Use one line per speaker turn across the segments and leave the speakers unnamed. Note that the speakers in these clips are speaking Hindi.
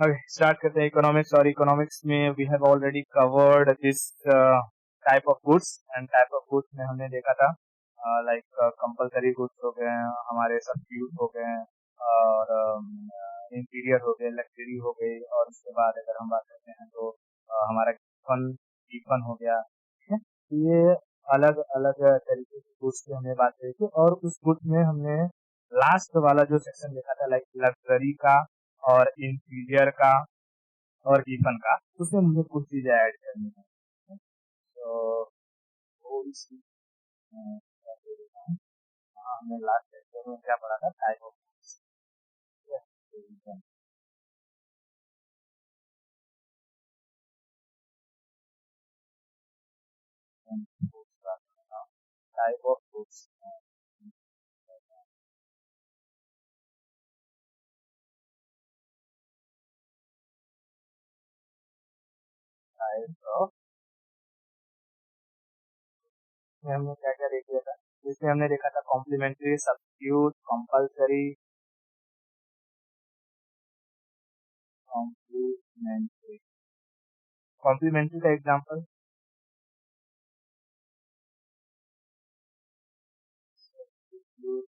Okay, start करते हैं इकोनॉमिक्स। और इकोनॉमिक्स में we have already covered this type of goods. And type of goods में हमने देखा था लाइक कंपलसरी गुड्स हो गए, हमारे सब्स्टिट्यूट हो गए, और इंटीरियर हो गए, लग्जरी हो गई। और उसके बाद अगर हम बात करते हैं तो हमारा गिफन गिफन हो गया। ठीक है, तो ये अलग अलग तरीके के गुड्स की हमने बात करी थी। और उस गुड्स में हमने लास्ट वाला जो सेक्शन देखा था लाइक लग्जरी का और इंटीरियर का और गिफन का, उसमें मुझे कुछ चीजें ऐड करनी है। तो वो इसी क्या बोल रहा हूँ, हमने लास्ट लेक्चर में क्या पढ़ा था, type of goods. Type of goods, type of, में हमने क्या क्या देख लिया था। जिसमें हमने देखा था complementary, substitute, compulsory, complementary. Complementary का एग्जांपल सब्स्टिट्यूट,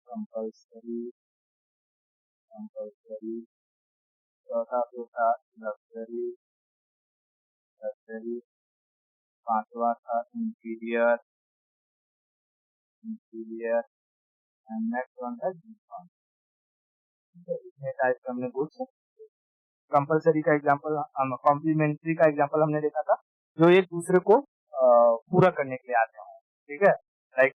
कंपलसरी, कंपलसरी। चौथा जो था लग्जरी, लग्जरी। पांचवा था inferior, inferior. And next one था गिफन। इतने टाइप के हमने गुड्स। कंपलसरी का एग्जांपल, कॉम्प्लीमेंट्री का एग्जांपल हमने देखा था, जो एक दूसरे को पूरा करने के लिए आते हैं। ठीक है, लाइक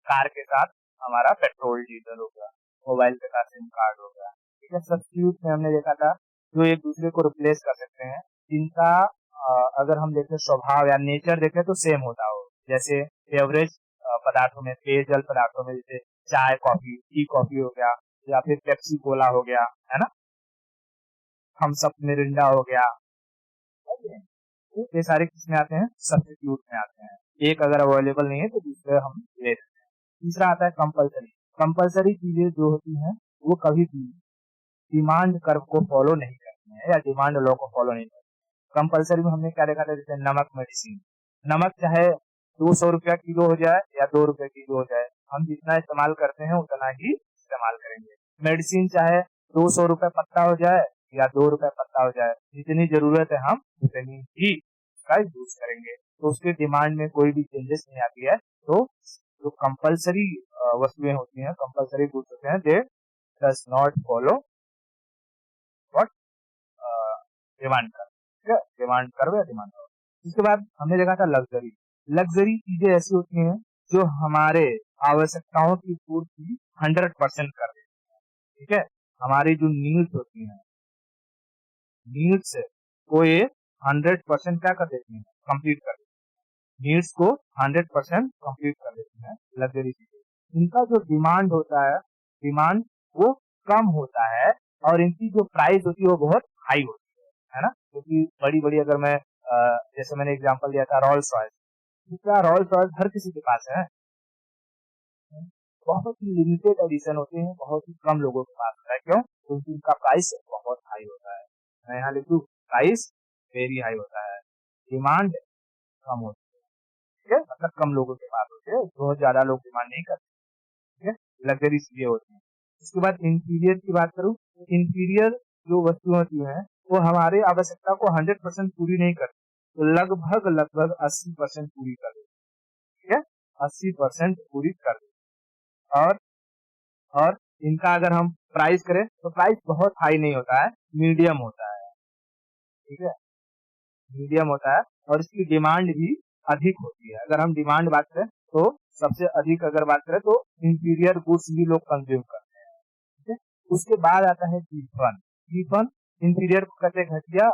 कार के साथ हमारा पेट्रोल डीजल हो गया, मोबाइल के साथ सिम कार्ड हो गया। ठीक है, सब्स्टिट्यूट में हमने देखा था जो एक दूसरे को रिप्लेस कर सकते हैं, जिनका अगर हम देखें स्वभाव या नेचर देखें तो सेम होता हो। जैसे एवरेज पदार्थों में, पेयजल पदार्थों में, जैसे चाय कॉफी, टी कॉफी हो गया, या फिर पेप्सी कोला हो गया, है ना, थम्स अप मिरिंडा हो गया। ये सारे किस में आते हैं, सब्स्टिट्यूट में आते हैं। एक अगर अवेलेबल नहीं है तो दूसरे हम ले लेते हैं। तीसरा आता है कंपलसरी। कंपलसरी चीजें जो होती हैं वो कभी भी डिमांड कर्व को फॉलो नहीं करती हैं या डिमांड लॉ को फॉलो नहीं करती। कंपलसरी में हमने क्या देखा था, जैसे नमक मेडिसिन। नमक चाहे 200 रुपया किलो हो जाए या 2 रुपए किलो हो जाए, हम जितना इस्तेमाल करते हैं उतना ही इस्तेमाल करेंगे। मेडिसिन चाहे 200 रुपए पत्ता हो जाए या 2 रुपए पत्ता हो जाए, जितनी जरूरत है हम उतनी ही का यूज करेंगे। तो उसके डिमांड में कोई भी चेंजेस नहीं आती है। तो जो कंपलसरी वस्तुएं होती हैं, कंपलसरी गुड्स होते हैं, दे does not follow what demand कर। ठीक है, डिमांड कर्व या डिमांड कर्व। इसके बाद हमने देखा था लग्जरी। लग्जरी चीजें ऐसी होती हैं जो हमारे आवश्यकताओं की पूर्ति 100% कर देती है। ठीक है, हमारी जो नीड्स होती हैं, नीड्स को ये 100% क्या कर देती है, कंप्लीट कर देती है। नीड्स को 100% कंप्लीट कर देती है लग्जरी चीजें। इनका जो डिमांड होता है, डिमांड वो कम होता है, और इनकी जो प्राइस होती है वो बहुत हाई होती है ना। क्योंकि बड़ी बड़ी, अगर मैं जैसे मैंने एग्जांपल दिया था रॉल्स रॉयस, क्या रॉल्स रॉयस हर किसी के पास है, बहुत ही लिमिटेड एडिशन होते हैं, बहुत ही कम लोगों के पास होता है। क्यों? क्योंकि इनका प्राइस बहुत हाई होता है। मैं यहाँ लिख दूं, प्राइस वेरी हाई होता है, डिमांड कम होती है। ठीक है, मतलब कम लोगों के पास होते हैं, बहुत ज्यादा लोग डिमांड नहीं करते। ठीक है, लग्जरी चीजें होती हैं। उसके बाद इंटीरियर की बात करूं, इंटीरियर जो वस्तु होती है वो हमारे आवश्यकता को 100% पूरी नहीं करती, तो लगभग लगभग 80% पूरी कर देती है। ठीक है, 80% पूरी कर देती है। और इनका अगर हम प्राइस करें तो प्राइस बहुत हाई नहीं होता है, मीडियम होता है। ठीक है, मीडियम होता है, और इसकी डिमांड भी अधिक होती है। अगर हम डिमांड बात करें तो सबसे अधिक अगर बात करें तो इंटीरियर गुड्स भी लोग कंज्यूम करते हैं। ठीक है, उसके बाद आता है गिफन। गिफन इंटीरियर को कहते हैं घटिया,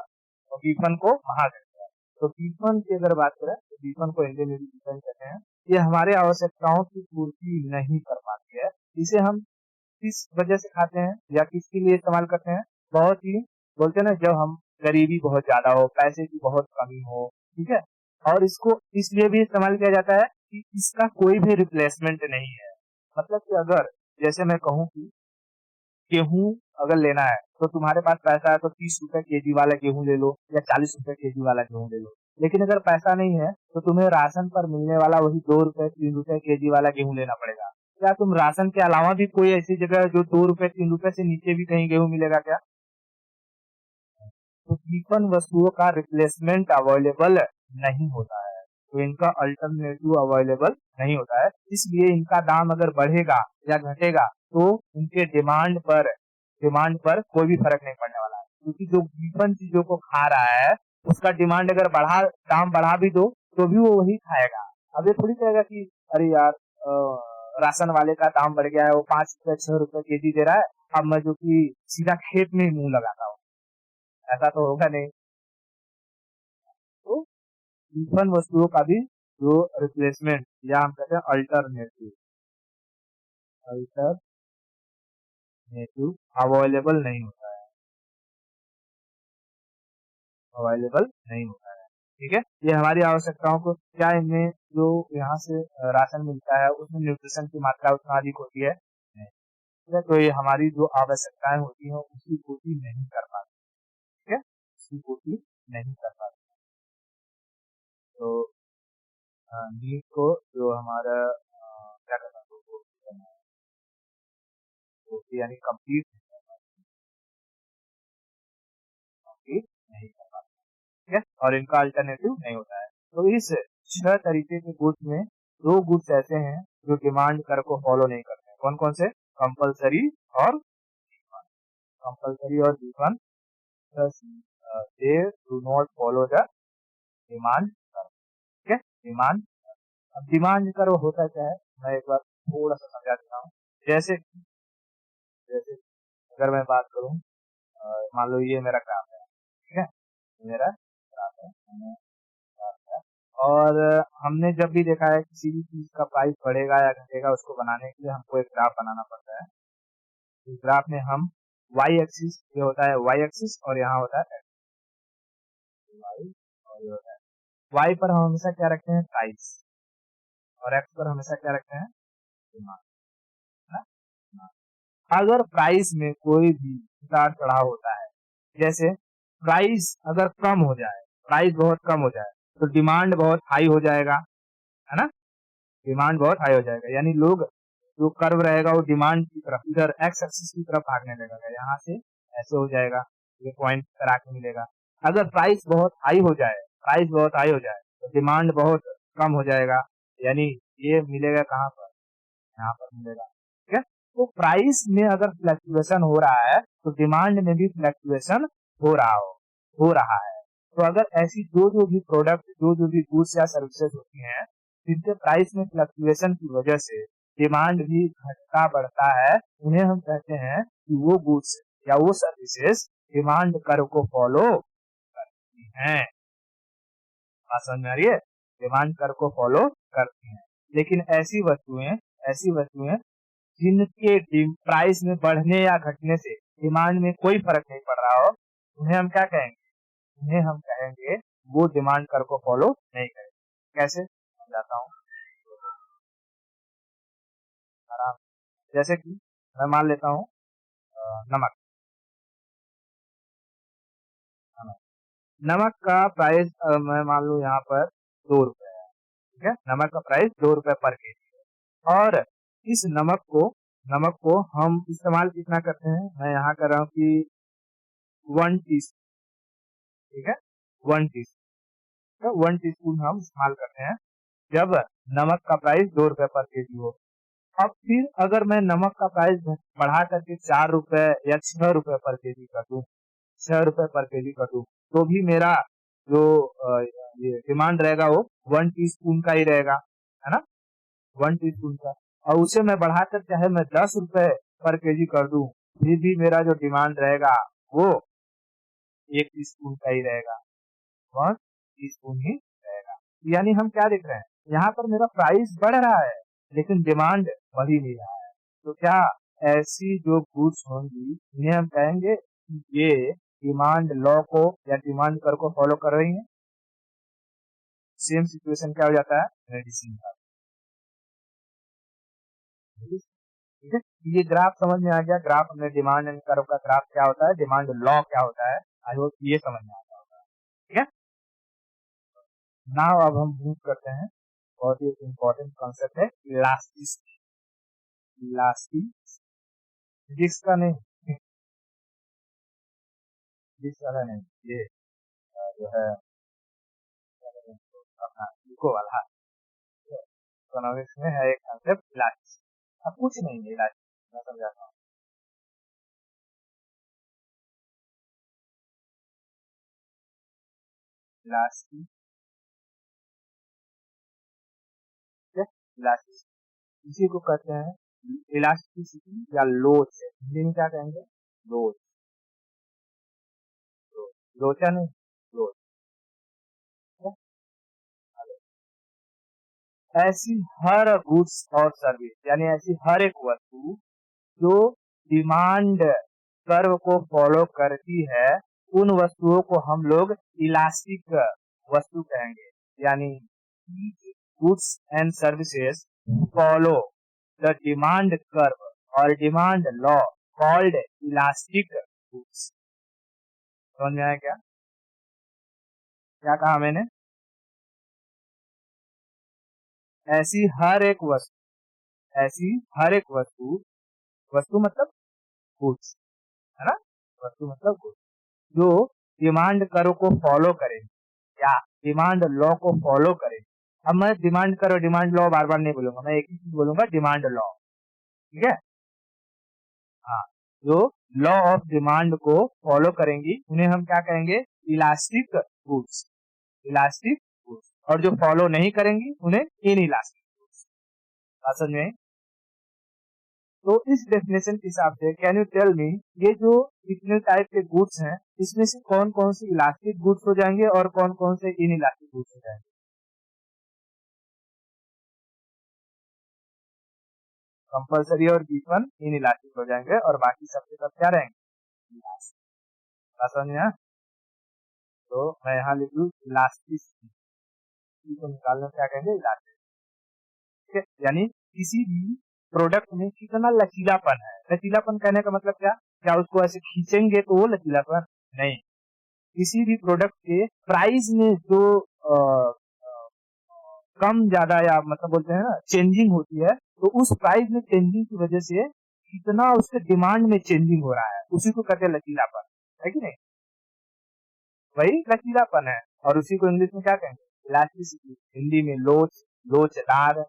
और गिफन को महाघटिया। तो गिफन की अगर बात करें तो गिफन को हिंदी में भी गिफन कहते हैं। ये हमारे आवश्यकताओं की पूर्ति नहीं कर पाती है। इसे हम किस वजह से खाते हैं या किसके लिए इस्तेमाल करते हैं, बहुत ही बोलते हैं ना, जब हम गरीबी बहुत ज्यादा हो, पैसे की बहुत कमी हो। ठीक है, और इसको इसलिए भी इस्तेमाल किया जाता है कि इसका कोई भी रिप्लेसमेंट नहीं है। मतलब कि अगर जैसे मैं कहूँ कि गेहूँ अगर लेना है तो तुम्हारे पास पैसा है तो 30 रुपए केजी वाला गेहूँ ले लो या 40 रुपए केजी वाला गेहूँ ले लो। लेकिन अगर पैसा नहीं है तो तुम्हें राशन पर मिलने वाला वही 2 रुपए 3 रुपए केजी वाला गेहूँ लेना पड़ेगा। क्या तुम राशन के अलावा भी कोई ऐसी जगह जो 2 रुपए 3 रुपए से नीचे भी कहीं गेहूँ मिलेगा क्या? तो कीपन वस्तुओं का रिप्लेसमेंट अवेलेबल नहीं होता है, तो इनका अल्टरनेटिव अवेलेबल नहीं होता है, इसलिए इनका दाम अगर बढ़ेगा या घटेगा तो उनके डिमांड पर कोई भी फर्क नहीं पड़ने वाला है, क्योंकि जो कीपन चीजों को खा रहा है उसका डिमांड अगर दाम बढ़ा भी दो तो भी वो वही खाएगा। अब ये थोड़ी कहेगा कि अरे यार राशन वाले का दाम बढ़ गया है, वो 5 रुपए 6 रुपए केजी दे रहा है, अब मैं जो कि सीधा खेत में ही मुंह लगाता हूँ, ऐसा तो होगा नहीं। तो विफल वस्तुओं का भी जो रिप्लेसमेंट या हम कहते हैं अल्टरनेटिव अवेलेबल नहीं होता है, ठीक है। ये हमारी आवश्यकताओं को क्या इनमें जो यहाँ से राशन मिलता है उसमें न्यूट्रिशन की मात्रा उतना अधिक होती है नहीं, ठीक है। तो ये हमारी जो आवश्यकताएं होती हैं उसकी पूर्ति नहीं कर पाती, ठीक है, उसकी पूर्ति नहीं कर पाती। तो नीड को जो हमारा क्या कहते हैं यानी कंप्लीट नहीं कर पाते, ठीक है, और इनका अल्टरनेटिव नहीं होता है। तो इस 6 तरीके के गुड्स में 2 गुड्स ऐसे हैं जो डिमांड कर को फॉलो नहीं करते हैं। कौन कौन से? कंपलसरी और डिफॉल्ट। कंपलसरी और default they do not follow the demand कर, ठीक है। डिमांड, अब डिमांड कर होता क्या है मैं एक बार थोड़ा सा समझा देता हूँ। जैसे जैसे अगर मैं बात करूँ, मान लो ये मेरा काम है, ठीक है, मेरा ग्राफ है, मैंने ग्राफ है, और हमने जब भी देखा है किसी भी चीज का प्राइस बढ़ेगा या घटेगा उसको बनाने के लिए हमको एक ग्राफ बनाना पड़ता है। इस ग्राफ में हम वाई एक्सिस, ये होता है वाई एक्सिस और यहाँ होता है एक्स, वाई और ये होता है वाई पर हम हमेशा क्या रखते हैं? प्राइस, और एक्स पर हमेशा क्या रखते हैं? डिमांड, है ना? अगर प्राइस में कोई भी उतार चढ़ाव होता है, जैसे प्राइस अगर कम हो जाए, प्राइस बहुत कम हो जाए तो डिमांड बहुत हाई हो जाएगा, है ना? डिमांड बहुत हाई हो जाएगा, यानी लोग जो कर्व रहेगा वो डिमांड की तरफ, इधर एक्स एक्सिस की तरफ भागने लगेगा, यहाँ से ऐसे हो जाएगा, ये पॉइंट करा के मिलेगा। अगर प्राइस बहुत हाई हो जाए, प्राइस बहुत हाई हो जाए तो डिमांड बहुत कम हो जाएगा, यानी ये मिलेगा कहाँ पर? यहाँ पर मिलेगा, ठीक है। तो प्राइस में अगर फ्लक्चुएशन हो रहा है तो डिमांड में भी फ्लक्चुएशन हो रहा है। तो अगर ऐसी जो भी प्रोडक्ट, जो भी गुड्स या सर्विसेज होती हैं जिनके प्राइस में फ्लक्चुएशन की वजह से डिमांड भी घटता बढ़ता है, उन्हें हम कहते हैं कि वो गुड्स या वो सर्विसेज डिमांड कर्व को फॉलो करती हैं। बात समझ में आ रही है? डिमांड कर्व को फॉलो करती हैं। लेकिन ऐसी वस्तुएं जिनके प्राइस में बढ़ने या घटने से डिमांड में कोई फर्क नहीं पड़ रहा हो, उन्हें हम क्या कहेंगे? उन्हें हम कहेंगे वो डिमांड कर्व को फॉलो नहीं करेंगे। कैसे? समझाता हूँ आराम। जैसे कि मैं मान लेता हूँ नमक, नमक नमक का प्राइस मैं मान लू यहाँ पर 2 रुपए है, ठीक है। नमक का प्राइस 2 रुपए पर केजी है, और इस नमक को हम इस्तेमाल कितना करते हैं? मैं यहाँ कर रहा हूँ कि 1 टी, ठीक है, 1 टी, 1 टीस्पून हम इस्तेमाल करते हैं जब नमक का प्राइस 2 रुपए पर केजी हो। अब फिर अगर मैं नमक का प्राइस बढ़ा करके 4 रुपए या 6 रुपए पर केजी कर दूं, 6 रुपए पर केजी कर दूं, तो भी मेरा जो ये डिमांड रहेगा वो 1 टीस्पून का ही रहेगा, है ना? 1 टीस्पून का, और उसे मैं बढ़ाकर चाहे मैं 10 रुपए पर केजी कर दूं, फिर भी मेरा जो डिमांड रहेगा वो 1 टीस्पून का ही रहेगा, 1 टीस्पून ही रहेगा। यानी हम क्या देख रहे हैं? यहाँ पर मेरा प्राइस बढ़ रहा है लेकिन डिमांड बढ़ ही नहीं रहा है। तो क्या ऐसी जो गुड्स होंगी इन्हें हम कहेंगे कि ये डिमांड लॉ को या डिमांड कर को फॉलो कर रही हैं? सेम सिचुएशन क्या हो जाता है? मेडिसिन का, ठीक है, ये ग्राफ समझ में आ गया। ग्राफ में डिमांड एंड कर्व का ग्राफ क्या होता है, डिमांड लॉ क्या होता है, आई होप ये समझ में आ गया होगा। ठीक है, नाउ अब हम मूव करते हैं, बहुत ही इंपॉर्टेंट कॉन्सेप्ट है इलास्टिसिटी। इलास्टिक जिसका नहीं, जिस वाला नहीं, ये जो है अपना इको वाला इकोनॉमिक्स में है एक कॉन्सेप्ट इलास्टिक। अब कुछ नहीं है इलास्टिक, मैं समझाता हूँ। इलास्टिक, इलास्टिक इसी को कहते हैं इलास्टिसिटी या लोच। हिंदी में क्या कहेंगे, लोच। लोचा नहीं, लोच। ऐसी हर गुड्स और सर्विस, यानी ऐसी हर एक वस्तु जो डिमांड कर्व को फॉलो करती है, उन वस्तुओं को हम लोग इलास्टिक वस्तु कहेंगे। यानी goods and services follow the demand curve और demand law called elastic goods. समझ में आया क्या, क्या कहा मैंने? ऐसी हर एक वस्तु, ऐसी हर एक वस्तु, वस्तु मतलब गुड्स, है ना, वस्तु मतलब गुड्स, जो डिमांड कर्व को फॉलो करे या डिमांड लॉ को फॉलो करे। अब मैं डिमांड कर्व डिमांड लॉ बार बार नहीं बोलूंगा, मैं एक ही चीज बोलूंगा, डिमांड लॉ। ठीक है, हाँ, जो लॉ ऑफ डिमांड को फॉलो करेंगी उन्हें हम क्या कहेंगे, इलास्टिक गुड्स। Elastic goods. और जो फॉलो नहीं करेंगी उन्हें इन इलास्टिक गुड्स। समझ में? तो इस डेफिनेशन के हिसाब से कैन यू टेल मी, ये जो इतने टाइप के गुड्स हैं, इसमें से कौन कौन से इलास्टिक गुड्स हो जाएंगे और कौन कौन से इन इलास्टिक गुड्स हो जाएंगे? कंपलसरी और गिवन इन इलास्टिक हो जाएंगे और बाकी सबके सब क्या रहेंगे, इलास्टिक। समझ में आया? तो मैं यहाँ लिख लूँ इलास्टिसिटी को निकालने क्या कहेंगे, इलास्टिक। ठीक है, यानी किसी भी प्रोडक्ट में कितना लचीलापन है। लचीलापन कहने का मतलब क्या, क्या उसको ऐसे खींचेंगे तो वो लचीलापन नहीं, किसी भी प्रोडक्ट के प्राइस में जो कम ज्यादा या मतलब बोलते हैं ना चेंजिंग होती है, तो उस प्राइस में चेंजिंग की वजह से कितना उसके डिमांड में चेंजिंग हो रहा है, उसी को कहते हैं लचीलापन, है कि नहीं? वही लचीलापन है। और उसी को इंग्लिश में क्या कहेंगे, इलास्टिसिटी। हिंदी में लोच, लोचदार, है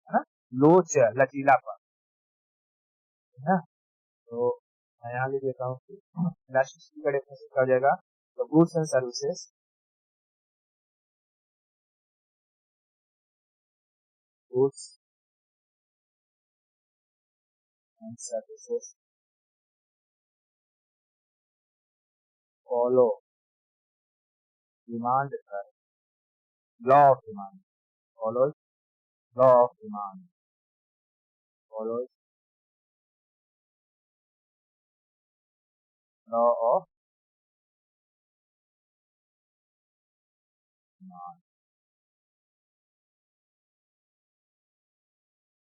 ना, लोच, लचीलापन, है ना। तो मैं यहाँ लिख देता हूँ इलास्टिसिटी का डेफिनेशन क्या हो जाएगा, तो goods and services, goods and services follow demand कर, law of demand, follows law of demand, follows law of demand,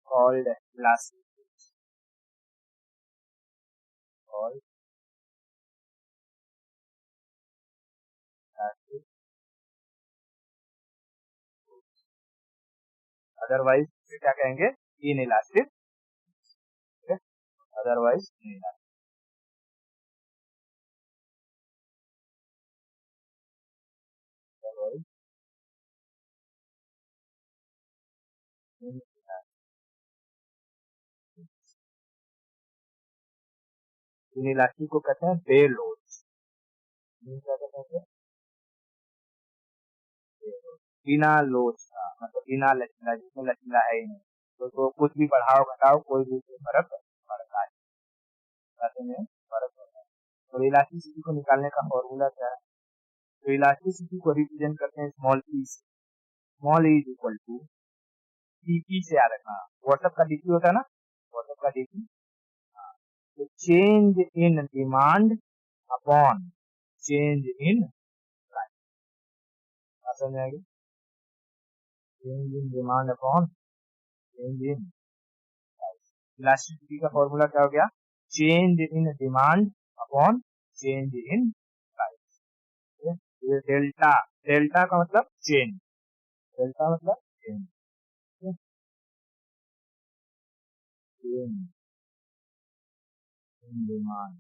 called elastic, called elastic, otherwise क्या कहेंगे, in elastic, otherwise in elastic, in elastic को कहते हैं बे लोड। क्या कहते हैं, बिना लोड का मतलब बिना लचीला, जिसमें लचीला है ही नहीं, तो कुछ भी बढ़ाओ घटाओ कोई भी फर्क पड़ता है, ऐसे में फर्क पड़ता है। तो इलास्टिसिटी को निकालने का फॉर्मूला क्या है, तो इलास्टिसिटी को रिप्रेजेंट करते हैं स्मॉल ई से। Small E is equal to DP से, याद रखना, व्हाट्सएप का डीपी होता है ना, व्हाट्सएप का डीपी, तो change in demand upon change in price. समझ आएगी, change in demand upon change in elasticity का फॉर्मूला क्या हो गया, change in demand upon change in price. ये डेल्टा, डेल्टा का मतलब चेंज, डेल्टा मतलब चेंज, चेंज इन डिमांड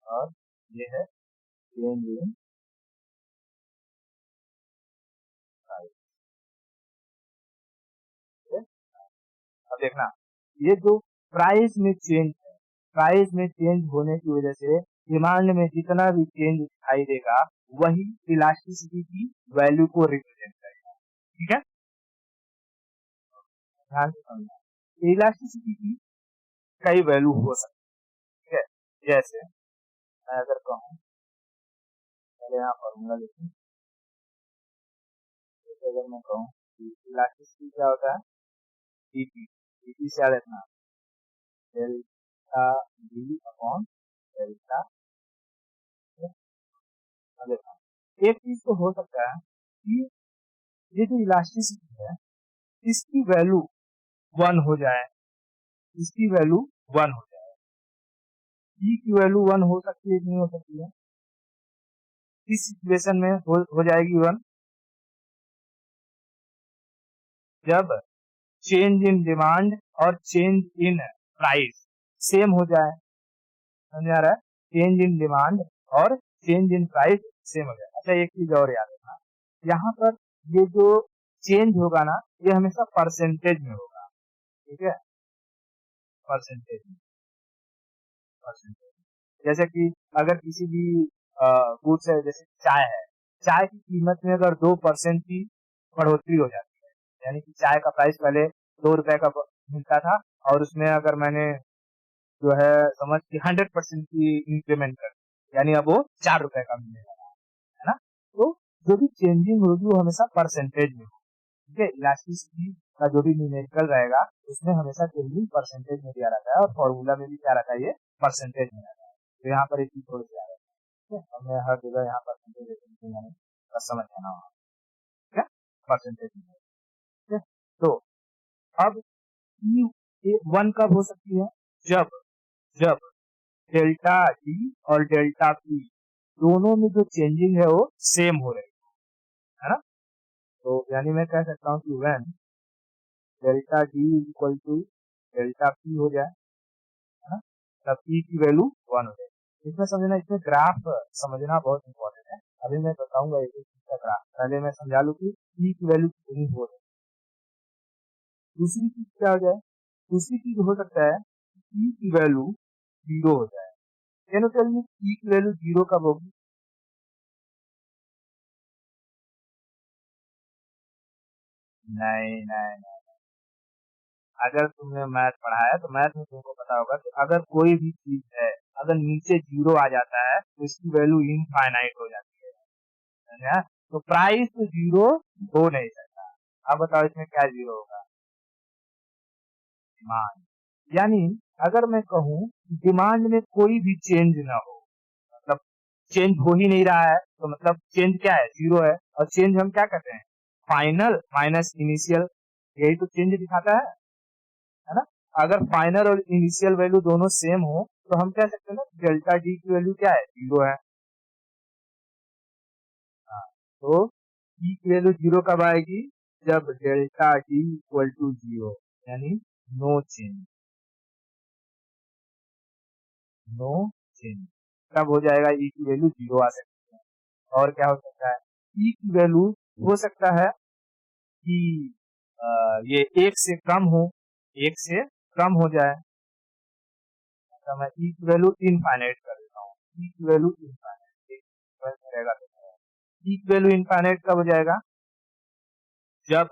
और ये है चेंज इन प्राइस। अब देखना, ये जो प्राइस में चेंज है, प्राइस में चेंज होने की वजह से डिमांड में जितना भी चेंज दिखाई देगा वही इलास्टिसिटी की वैल्यू को रिप्रेजेंट करेगा। ठीक है, ध्यान से समझना। इलास्टिसिटी की कई वैल्यू हो सकती है, जैसे मैं अगर कहूँ, पहले यहाँ फॉर्मूला लिखूं, जैसे अगर मैं कहूँ इलास्टिसिटी क्या होता है, डीपी, डीपी से याद रखना डेल्टा डी अपॉन डेल्टा। एक चीज तो हो सकता है कि ये जो इलास्टिसिटी है इसकी वैल्यू 1 हो जाए, इसकी वैल्यू 1 हो जाए, ई की वैल्यू 1 हो सकती है कि नहीं हो सकती है, इस सिचुएशन में हो जाएगी 1 जब चेंज इन डिमांड और चेंज इन प्राइस सेम हो जाए। समझ आ रहा है, चेंज इन डिमांड और चेंज इन प्राइस सेम हो जाए। अच्छा एक चीज और याद रखना, यहाँ पर ये जो चेंज होगा ना ये हमेशा परसेंटेज में होगा। ठीक है, परसेंटेज में, परसेंटेज। जैसे कि अगर किसी भी गुड्स है, जैसे चाय है, चाय की कीमत में अगर 2% की बढ़ोतरी हो जाती है, यानी कि चाय का प्राइस पहले 2 रुपए का मिलता था और उसमें अगर मैंने जो है समझ की 100% की इंक्रीमेंट कर, यानी अब वो 4 रुपए का मिलेगा, है ना। तो जो भी चेंजिंग होगी वो हमेशा परसेंटेज में होगी। ठीक है, इलास्टिसिटी का जो भी न्यूमेरिकल रहेगा उसमें हमेशा चेंजिंग परसेंटेज में दिया रहता है और फॉर्मूला में भी क्या रहता है, ये परसेंटेज में रहता है। तो यहाँ पर एक चीज थोड़ी सी आ रहा है, ठीक है, हमें हर जगह यहाँ परसेंटेज समझ जाना होगा। ठीक है, परसेंटेज में, ठीक है। तो अब ई 1 कब हो सकती है, जब जब डेल्टा डी और डेल्टा पी दोनों में जो चेंजिंग है वो सेम हो रही है ना। तो यानी मैं कह सकता हूँ कि when delta D is equal to delta P हो जाए, है ना, तब पी की वैल्यू 1 हो जाए। इसमें समझना, इसमें ग्राफ समझना बहुत इंपॉर्टेंट है। अभी मैं बताऊंगा एक एक चीज का ग्राफ, पहले मैं समझा लूँ कि पी की वैल्यू कितनी हो रही है। दूसरी चीज क्या हो जाए, दूसरी चीज हो सकता है पी की वैल्यू 0 हो जाए। Can you tell me P की वैल्यू 0 कब होगी? नहीं नहीं नहीं, अगर तुमने मैथ पढ़ा है तो मैथ में तुमको पता होगा कि अगर कोई भी चीज है अगर नीचे 0 आ जाता है तो इसकी वैल्यू इनफाइनाइट हो जाती है, समझा? तो प्राइस तो 0 हो नहीं सकता। अब बताओ इसमें क्या 0 होगा, डिमांड। यानी अगर मैं कहूँ डिमांड में कोई भी चेंज ना हो, मतलब चेंज हो ही नहीं रहा है, तो मतलब चेंज क्या है, 0 है। और चेंज हम क्या कहते हैं, फाइनल माइनस इनिशियल, यही तो चेंज दिखाता है ना। अगर फाइनल और इनिशियल वैल्यू दोनों सेम हो तो हम कह सकते हैं ना डेल्टा डी की वैल्यू क्या है, 0 है। हाँ, तो डी की वैल्यू 0 कब आएगी, जब डेल्टा डी इक्वल टू 0, यानी नो चेंज, नो चेंज तब हो जाएगा ई की वैल्यू 0 आ सकती है। और क्या हो सकता है, ई की वैल्यू हो सकता है कि ये 1 से कम हो, 1 से कम हो जाए, तो मैं ई की वैल्यू इनफाइनाइट कर देता हूँ, ई की वैल्यू इनफाइनाइट रहेगा। ई की वैल्यू इनफाइनाइट कब हो जाएगा, जब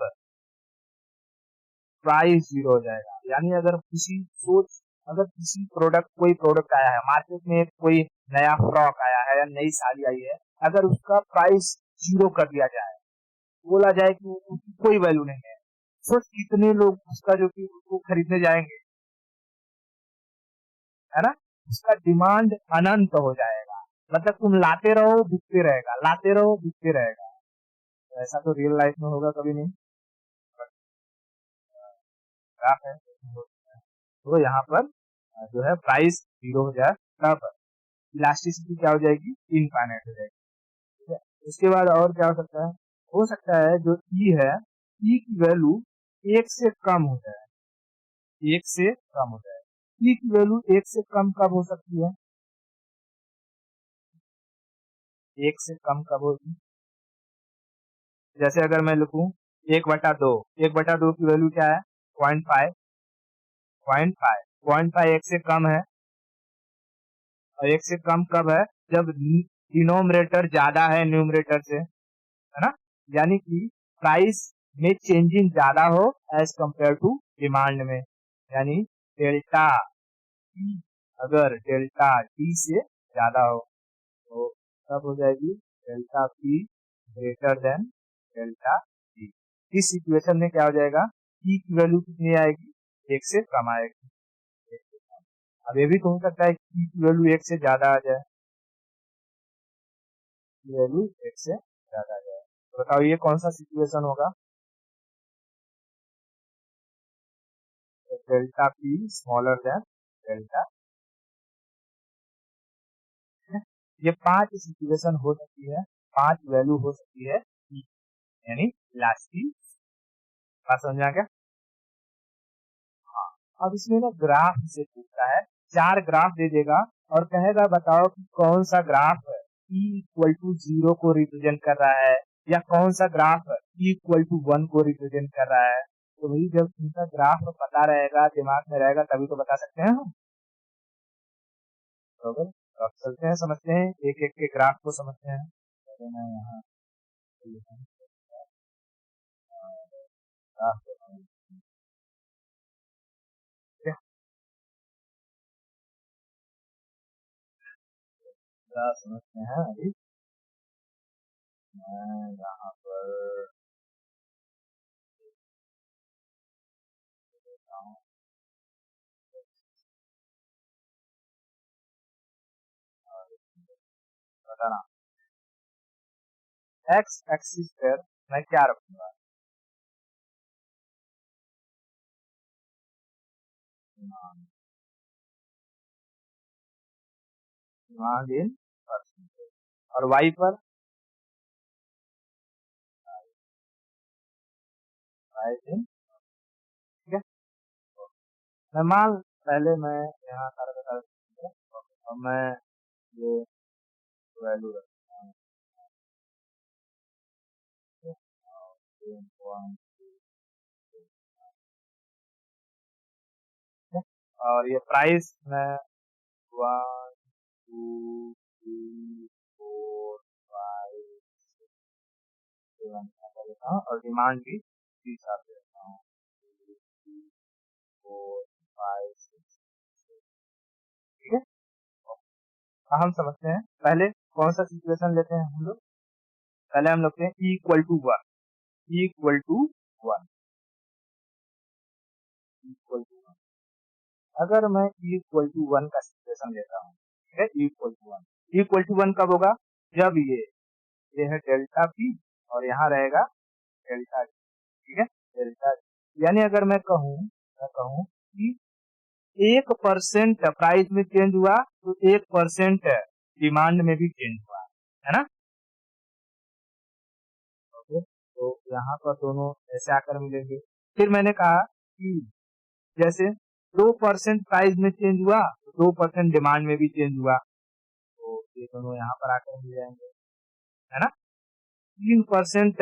प्राइस 0 हो जाएगा। यानी अगर किसी सोच, अगर किसी प्रोडक्ट, कोई प्रोडक्ट आया है मार्केट में, कोई नया फ्रॉक आया है या नई साड़ी आई है, अगर उसका प्राइस 0 कर दिया जाए, बोला जाए कि उसकी कोई वैल्यू नहीं है, सोच कितने लोग उसका जो कि उसको खरीदने जाएंगे, है ना। उसका डिमांड अनंत हो जाएगा, मतलब तुम लाते रहो बिकते रहेगा, लाते रहो बिकते रहेगा। तो ऐसा तो रियल लाइफ में होगा कभी नहीं। ग्राफ है तो यहाँ पर जो है प्राइस 0 हो जाए तब इलास्टिसिटी क्या हो जाएगी, इनफाइनाइट हो जाएगी। ठीक है, उसके बाद और क्या हो सकता है जो ई है, ई की वैल्यू 1 से कम हो जाए, 1 से कम हो जाए। ई की वैल्यू 1 से कम कब हो सकती है, 1 से कम कब होगी, जैसे अगर मैं लिखूं 1/2, 1/2 की वैल्यू क्या है 0.5, 0.5 1 से कम है, और 1 से कम कब है, जब डिनोमिनेटर ज्यादा है न्यूमरेटर से, है ना, यानी कि प्राइस में चेंजिंग ज्यादा हो एज कंपेयर टू डिमांड में, यानी डेल्टा टी अगर डेल्टा टी से ज्यादा हो तो तब हो जाएगी delta P greater than delta T. इस सिचुएशन में क्या हो जाएगा, टी की वैल्यू कितनी आएगी, 1 से कम आएगी, 1 से कम। अब ये भी तो हो सकता है कि की वैल्यू 1 से ज्यादा आ जाए, वैल्यू 1 से ज्यादा आ जाए, तो बताओ ये कौन सा सिचुएशन होगा, delta P smaller than delta. ये 5 सिचुएशन हो सकती है, 5 वैल्यू हो सकती है P, यानी इलास्टिक। बात समझ में आ गया। हाँ, अब इसमें ना ग्राफ से पूछता है, 4 ग्राफ दे देगा और कहेगा बताओ कि कौन सा ग्राफ E इक्वल टू 0 को रिप्रेजेंट कर रहा है या कौन सा ग्राफ E इक्वल टू 1 को रिप्रेजेंट कर रहा है। तो भाई जब इनका ग्राफ पता रहेगा, दिमाग में रहेगा, तभी तो बता सकते हैं हम, बरोबर। तो अब चलते हैं, समझते हैं, एक एक के ग्राफ को समझते हैं। तो मैं यहाँ ग्राफ समझते हैं। अभी मैं यहाँ पर बताना एक्स एक्सिस पर मैं क्या रखूंगा, डिमांड इन परसेंटेज, और वाई पर प्राइस इन, ठीक है। मैं मान पहले मैं यहाँ सारा और मैं ये वैल्यू रखता हूँ, और ये प्राइस मैं 1 2 3 4 5 7 ऐसा लेता हूँ, और डिमांड भी इसी हिसाब से रखता हूँ 2 3 4 5 6, ठीक है। अब हम समझते हैं, पहले कौन सा सिचुएशन लेते हैं हम लोग, पहले हम लोग E equal to 1, E equal to 1, equal to 1। अगर मैं ई इक्वल टू 1 का सिचुएशन लेता हूँ, ठीक है, E equal to 1, E equal to 1 कब होगा, जब ये है डेल्टा पी और यहाँ रहेगा डेल्टा डी, ठीक है, डेल्टा डी। यानी अगर मैं कहूँ कि 1% प्राइस में चेंज हुआ तो 1% डिमांड में भी चेंज हुआ, है ना। ओके, तो यहाँ पर दोनों ऐसे आकर मिलेंगे। फिर मैंने कहा कि जैसे 2% प्राइस में चेंज हुआ तो 2% डिमांड में भी चेंज हुआ, तो ये दोनों यहाँ पर आकर मिल जाएंगे, है ना। 3%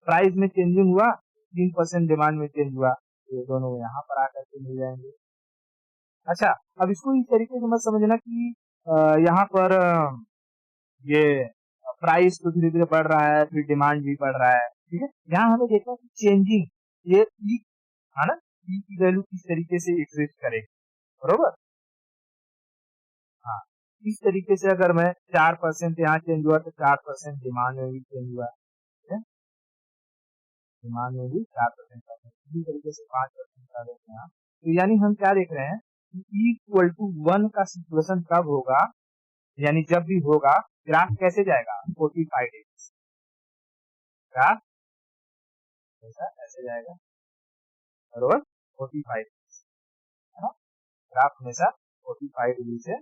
प्राइस में चेंजिंग हुआ, 3% डिमांड में चेंज हुआ, तो ये दोनों यहाँ पर आकर के मिल जाएंगे। अच्छा, अब इसको इस तरीके से मत समझना कि यहाँ पर ये प्राइस तो धीरे धीरे बढ़ रहा है फिर डिमांड भी बढ़ रहा है, ठीक है। यहाँ हमें देखा कि चेंजिंग ये ई, है ना, ई की वैल्यू किस तरीके से एग्जिस्ट करेगी, बरोबर। हाँ, इस तरीके से अगर मैं 4% यहाँ चेंज हुआ तो 4% डिमांड में भी चेंज हुआ, ठीक है, डिमांड में भी 4% का, इसी तरीके से 5% का देते हैं। तो यानी हम क्या देख रहे हैं कि इक्वल टू 1 का सिचुएशन कब होगा, यानी जब भी होगा ग्राफ कैसे जाएगा 45 डेज, ग्राफ ऐसा ऐसे जाएगा, बरोबर। 45 है ना, ग्राफ हमेशा 45 डिग्री से,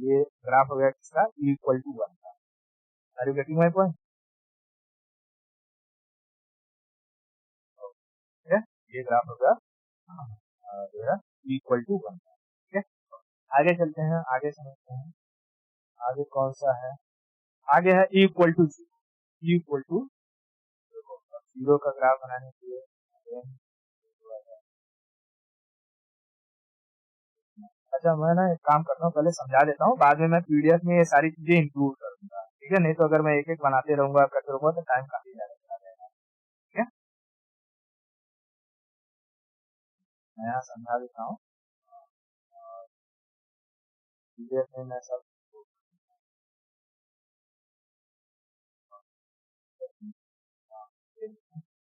ये ग्राफ हो गया किसका, E इक्वल टू 1 का। Are you getting my point? ठीक है, ये ग्राफ हो गया जो है E इक्वल टू 1 का। ठीक है, आगे चलते हैं, आगे समझते हैं, आगे कौन सा है, आगे है E equal to 0। E equal to 0 का ग्राफ बनाने के लिए अच्छा, मैं ना एक काम करता हूँ, पहले समझा देता हूँ, बाद में मैं पीडीएफ में ये सारी चीजें इंक्लूड कर दूंगा। ठीक है, नहीं तो अगर मैं एक एक बनाते रहूंगा करते रहूंगा तो टाइम काफी ज्यादा चला जाएगा। ठीक है, मैं यहाँ समझा देता हूँ, पीडीएफ में मैं सब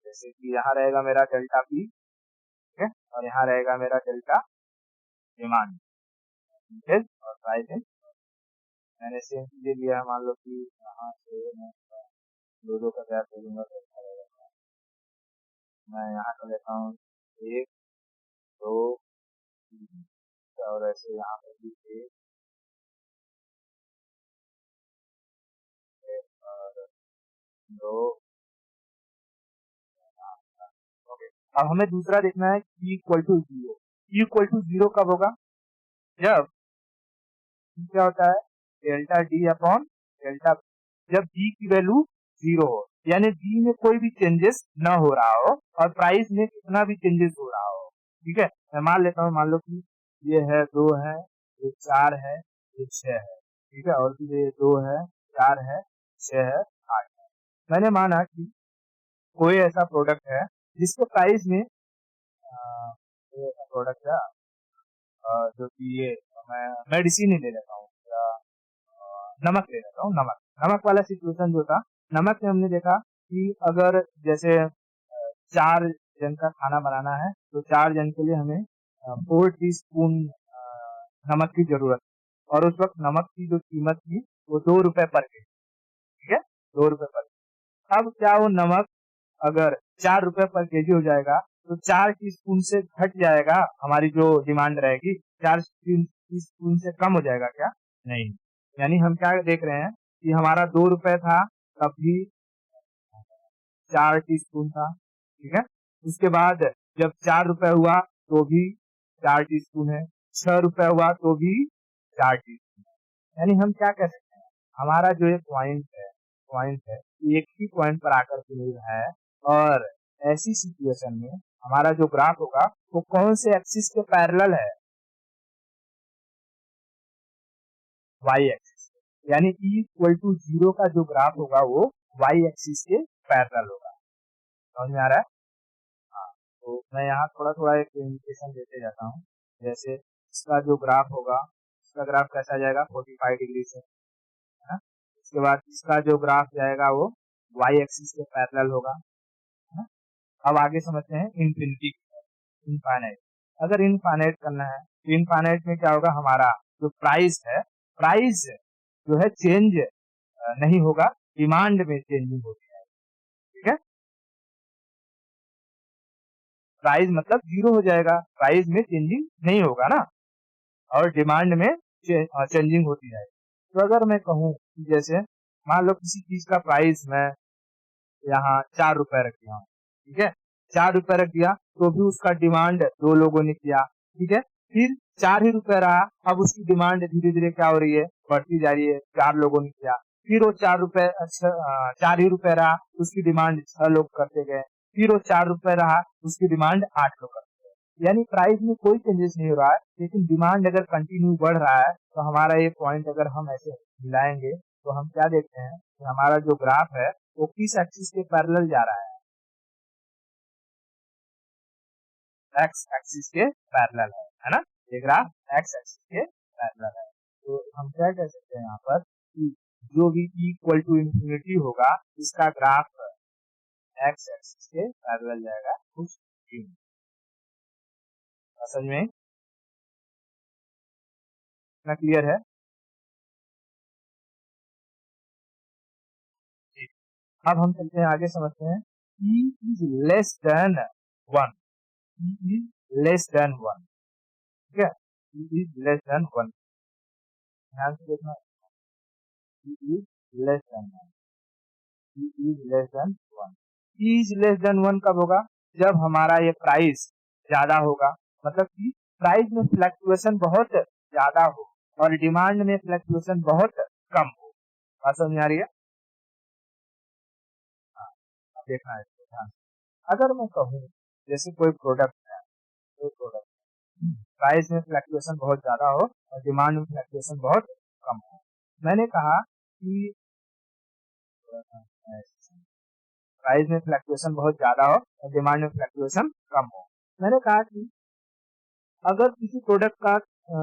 जैसे कि यहाँ रहेगा मेरा डेल्टा पी, ठीक है, और यहाँ रहेगा मेरा डेल्टा डिमांड, ठीक है, और प्राइस मैंने सेम चीजें लिया है, मान लो कि यहाँ से मैं दो का गैप ले लूंगा तो अच्छा रहेगा। मैं यहाँ का लेता हूँ 1 2 3 और ऐसे यहाँ पर भी 1 और 2। ओके, अब हमें दूसरा देखना है E equal to 0। E equal to 0 कब होगा, जब क्या होता है डेल्टा डी अपॉन डेल्टा, जब डी की वैल्यू 0 हो, यानी डी में कोई भी चेंजेस न हो रहा हो और प्राइस में कितना भी चेंजेस हो रहा हो। ठीक है, मैं मान लेता हूँ, मान लो कि ये है 2 है, ये 4 है, ये 6 है, ठीक है, और फिर ये 2 है, 4 है, 6 है, 8 है। मैंने माना कि कोई ऐसा प्रोडक्ट है जिसके प्राइस में कोई ऐसा प्रोडक्ट है जो कि ये मैं मेडिसिन ही ले लेता हूँ, नमक ले लेता हूँ, नमक नमक वाला सिचुएशन जो था, नमक में हमने देखा कि अगर जैसे 4 जन का खाना बनाना है तो 4 जन के लिए हमें 4 टीस्पून नमक की जरूरत, और उस वक्त नमक की जो कीमत थी वो 2 रुपए पर के, ठीक है, 2 रुपए पर। अब क्या वो नमक अगर 4 रुपए पर केजी हो जाएगा तो 4 टीस्पून से घट जाएगा, हमारी जो डिमांड रहेगी 4 टीस्पून से कम हो जाएगा क्या, नहीं। यानी हम क्या देख रहे हैं कि हमारा 2 रुपए था तब भी 4 टीस्पून था, ठीक है, उसके बाद जब 4 रुपए हुआ तो भी 4 टीस्पून है, 6 रुपए हुआ तो भी 4 टीस्पून है। यानी हम क्या कह सकते हैं, हमारा जो ये पॉइंट है एक ही पॉइंट पर आकर के मिल रहा है, और ऐसी सिचुएशन में हमारा जो ग्राफ होगा वो कौन से एक्सिस के पैरेलल है, वाई एक्सिस। यानी E इक्वल टू 0 का जो ग्राफ होगा वो वाई एक्सिस के पैरेलल होगा। समझ में आ रहा है? हाँ, तो मैं यहाँ थोड़ा थोड़ा एक इंडिकेशन देते जाता हूँ। जैसे इसका जो ग्राफ होगा, इसका ग्राफ कैसा जाएगा 45 डिग्री से, है ना। उसके बाद इसका जो ग्राफ जाएगा वो वाई एक्सिस के पैरेलल होगा, है ना। अब आगे समझते हैं इन्फिनिटी, इनफाइनाइट। अगर इनफाइनाइट करना है तो इनफाइनाइट में क्या होगा, हमारा जो प्राइस है, प्राइस जो है चेंज नहीं होगा, डिमांड में चेंजिंग होती है, ठीक है। प्राइस मतलब 0 हो जाएगा, प्राइस में चेंजिंग नहीं होगा ना, और डिमांड में चेंजिंग होती है। तो अगर मैं कहूँ जैसे मान लो किसी चीज का प्राइस मैं यहाँ 4 रुपए रख दिया हूँ, ठीक है, 4 रुपए रख दिया तो भी उसका डिमांड 2 लोगों ने किया, ठीक है, फिर 4 ही रुपए रहा, अब उसकी डिमांड धीरे धीरे क्या हो रही है, बढ़ती जा रही है, 4 लोगों ने किया, फिर वो 4 रुपए, अच्छा 4 ही रुपए रहा, उसकी डिमांड 6 लोग करते गए, फिर वो 4 रुपए रहा, उसकी डिमांड 8 लोग करते गए। यानी प्राइस में कोई चेंजेस नहीं हो रहा है, लेकिन डिमांड अगर कंटिन्यू बढ़ रहा है तो हमारा ये पॉइंट अगर हम ऐसे मिलाएंगे तो हम क्या देखते हैं कि हमारा जो ग्राफ है वो किस एक्सिस के पैरेलल जा रहा है, एक्स एक्सिस के पैरेलल है ना, ये ग्राफ एक्स एक्सिस के पैरेलल है। तो हम क्या कह सकते हैं यहाँ पर कि जो भी E इक्वल टू इन्फिनिटी होगा इसका ग्राफ एक्स एक्सिस के पैरेलल जाएगा, कुछ समझ में इतना क्लियर है? अब हम चलते हैं आगे, समझते हैं E is less than 1, E is less than 1, ठीक है, ई इज लेस देन 1, ध्यान से देखना, E is less than 1, E is less than 1, E is less than 1 कब होगा, जब हमारा ये प्राइस ज्यादा होगा, मतलब कि प्राइस में फ्लक्चुएशन बहुत ज्यादा हो और डिमांड में फ्लक्चुएशन बहुत कम हो। बात समझ में आ रही है? हाँ, अब देखना है इसको ध्यान से। अगर मैं कहूँ जैसे कोई प्रोडक्ट है, कोई प्रोडक्ट प्राइस में फ्लक्चुएशन बहुत ज्यादा हो और डिमांड में फ्लक्चुएशन बहुत कम हो, मैंने कहा कि प्राइस में फ्लक्चुएशन बहुत ज्यादा हो और डिमांड में फ्लक्चुएशन कम हो, मैंने कहा कि अगर किसी प्रोडक्ट का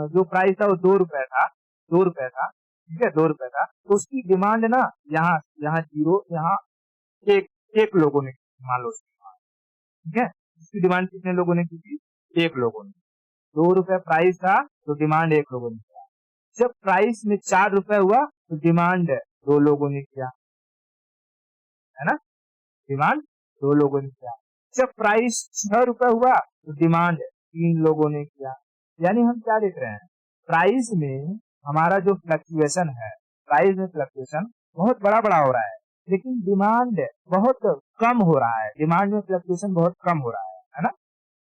जो प्राइस था वो 2 रुपए था, 2 रुपए था, ठीक है, 2 रुपए था, तो उसकी डिमांड ना यहाँ यहाँ 0, यहाँ एक एक लोगों ने मान लो उसकी डिमांड, ठीक है, उसकी डिमांड कितने लोगों ने की थी, एक लोगों ने, 2 रुपए प्राइस था तो डिमांड एक लोगों ने किया, जब प्राइस में 4 रुपए हुआ तो डिमांड 2 लोगों ने किया, है ना, डिमांड 2 लोगों ने किया, जब प्राइस 6 रुपए हुआ तो डिमांड 3 लोगों ने किया। यानी हम क्या देख रहे हैं, प्राइस में हमारा जो फ्लक्चुएशन है, प्राइस में फ्लक्चुएशन बहुत बड़ा बड़ा हो रहा है, लेकिन डिमांड बहुत कम हो रहा है, डिमांड में फ्लक्चुएशन बहुत कम हो रहा है ना,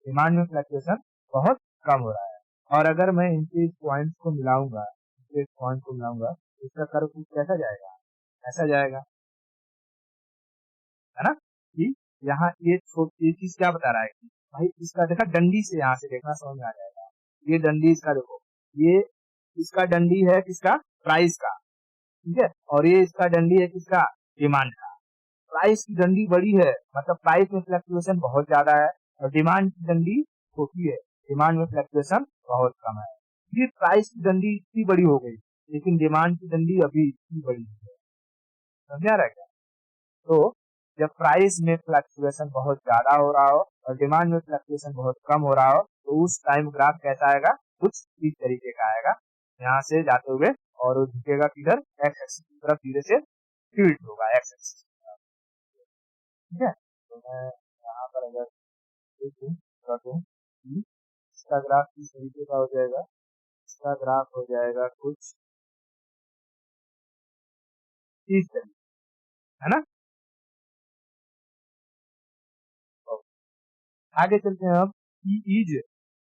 डिमांड में फ्लक्चुएशन बहुत कम हो रहा है। और अगर मैं इनके इस पॉइंट्स को मिलाऊंगा, इनके इस पॉइंट को मिलाऊंगा तो इसका कर्व कुछ कैसा जाएगा, ऐसा जाएगा, है ना, कि यहाँ ये चीज क्या बता रहा है कि भाई इसका देखा डंडी से यहाँ से देखना समझ में आ जाएगा, ये डंडी इसका देखो, ये इसका डंडी है किसका, प्राइस का, ठीक है, और ये इसका डंडी है किसका, डिमांड का। प्राइस की डंडी बड़ी है मतलब प्राइस में फ्लक्चुएशन बहुत ज्यादा है और डिमांड की डंडी छोटी है, डिमांड में फ्लक्चुएशन बहुत कम है। फिर प्राइस की डंडी इतनी बड़ी हो गई लेकिन डिमांड की डंडी अभी इतनी बड़ी है, समझ आ रहा है क्या? तो जब प्राइस में फ्लक्चुएशन बहुत ज्यादा हो रहा हो और डिमांड में फ्लक्चुएशन बहुत कम हो रहा हो तो उस टाइम ग्राफ कैसा आएगा, कुछ इस तरीके का आएगा, यहाँ से जाते हुए और वो झुकेगा किधर, एक्स एक्सिस की तरफ धीरे से टिल्ट होगा, एक्स एक्सिस, ठीक है। तो मैं यहाँ पर अगर देखूं कर दूं कि इसका ग्राफ किस तरीके का हो जाएगा, इसका ग्राफ हो जाएगा कुछ इस तरीके, है ना। तो आगे चलते हैं अब, ई इज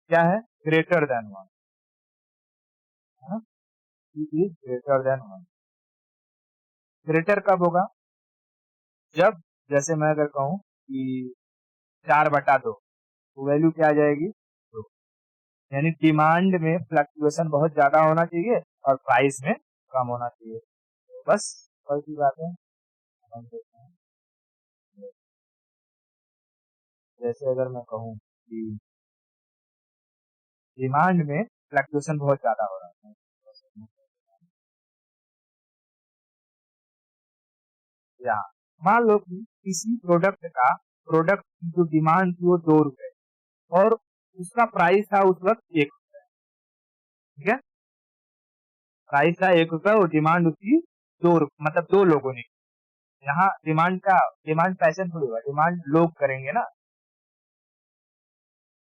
क्या है, ग्रेटर देन 1, है ना, E is greater than 1, greater कब होगा, जब जैसे मैं अगर कहूँ कि 4/2 तो वैल्यू क्या आ जाएगी, 2, यानी डिमांड में फ्लक्चुएशन बहुत ज्यादा होना चाहिए और प्राइस में कम होना चाहिए, तो बस कल की बात है, हम देखते हैं। जैसे अगर मैं कहूँ कि डिमांड में फ्लक्चुएशन बहुत ज्यादा हो रहा है, यहाँ मान लो कि किसी प्रोडक्ट की जो डिमांड थी वो 2 रुपए और उसका प्राइस था उस वक्त 1 रुपए, ठीक है, प्राइस था 1 रुपए और डिमांड उसकी 2 रुपए, मतलब 2 लोगों ने, यहाँ डिमांड पैसे थोड़ी होगा, डिमांड लोग करेंगे ना,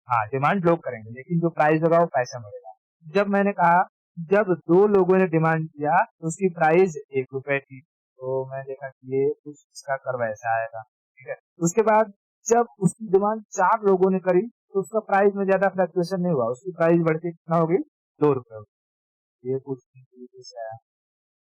हाँ डिमांड लोग करेंगे लेकिन जो प्राइस होगा वो पैसे मिलेगा। जब मैंने कहा जब 2 लोगों ने डिमांड किया तो उसकी प्राइस 1 रुपए थी, तो मैं देखा कि ये कुछ इसका कर्व ऐसा आएगा, ठीक है। उसके बाद जब उसकी डिमांड 4 लोगों ने करी तो उसका प्राइस में ज्यादा फ्लक्चुएशन नहीं हुआ, उसकी प्राइस बढ़ के कितना हो गई, 2 रुपए हो गई, ये कुछ इस तरीके से आया।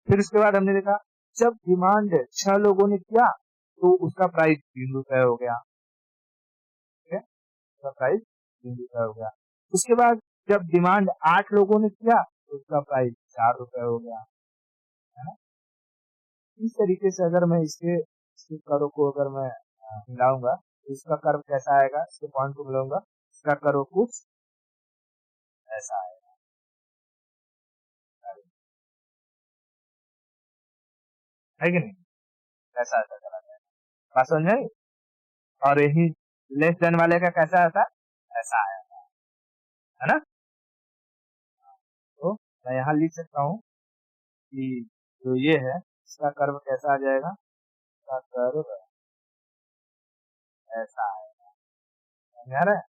फिर उसके बाद हमने देखा जब डिमांड 6 लोगों ने किया तो उसका प्राइस 3 रुपए हो गया, ठीक है, उसका प्राइस 3 रुपए हो गया। उसके बाद जब डिमांड 8 लोगों ने किया तो उसका प्राइस 4 रुपए हो गया, है ना। इस तरीके से अगर मैं इसके कर्व को अगर मैं मिलाऊंगा तो इसका कर्व कैसा आएगा, इसके पॉइंट को मिलाऊंगा, इसका कर्व कुछ ऐसा आएगा, है कि नहीं, ऐसा ऐसा चला जाएगा, बात समझ में आई? और यही लेस देन वाले का कैसा आता है, ऐसा आएगा, है ना। तो मैं यहाँ लिख सकता हूँ कि जो ये है इसका कर्व कैसा आ जाएगा, इसका कर्व ऐसा है, समझ आ रहा है?